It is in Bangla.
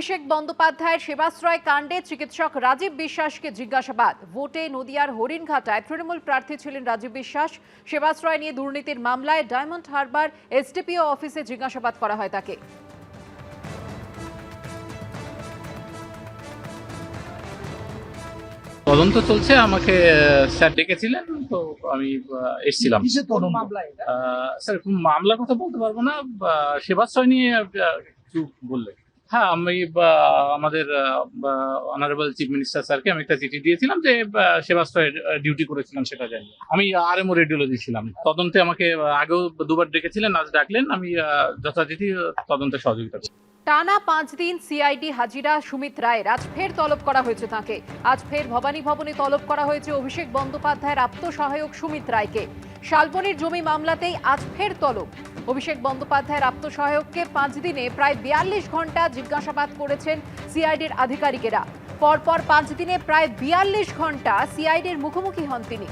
অভিষেক বন্দ্যোপাধ্যায়ের সেবাশ্রয় কাণ্ডে চিকিৎসক রাজীব বিশ্বাসকে জিজ্ঞাসাবাদ। ভোটে নদিয়ার হরিণঘাটায় তৃণমূল প্রার্থী ছিলেন রাজীব বিশ্বাস। সেবাশ্রয় নিয়ে দুর্নীতির মামলায় ডায়মন্ড হারবার এসডিপিও অফিসে জিজ্ঞাসাবাদ করা হয় তাকে। তদন্ত চলছে, আমাকে স্যার ডেকেছিলেন, তো আমি এসেছিলাম। স্যার মামলার কথা বলতে পারবো না, সেবাশ্রয় নিয়ে কিছু বললে। হ্যাঁ, আমি আমাদের অনারেবল চিফ মিনিস্টার স্যারকে আমি একটা চিঠি দিয়েছিলাম যে সেবাশ্রয়ে ডিউটি করেছিলাম সেটা জানি। আমি আরএমও রেডিওলজি ছিলাম। তদন্তে আমাকে আগেও দুবার ডেকেছিলেন, আজ ডাকলেন। আমি যথারীতি তদন্তে সহযোগিতা করি। টানা 5 দিন সিআইডি হাজিরা সুমিত রায়ের, আজ ফের তলব করা হয়েছে তাকে। আজ ফের ভবানী ভবনে তলব করা হয়েছে অভিষেক বন্দ্যোপাধ্যায়ের আপ্তসহায়ক সুমিত রায়কে। শালবনির জমি মামলাতেই আজ ফের তলব। অভিষেক বন্দ্যোপাধ্যায়ের আপ্তসহায়ককে 5 দিনে প্রায় 42 ঘন্টা জিজ্ঞাসাবাদ করেছেন সিআইডির আধিকারিকেরা। পরপর 5 দিনে প্রায় 42 ঘন্টা সিআইডির মুখোমুখি হন তিনি।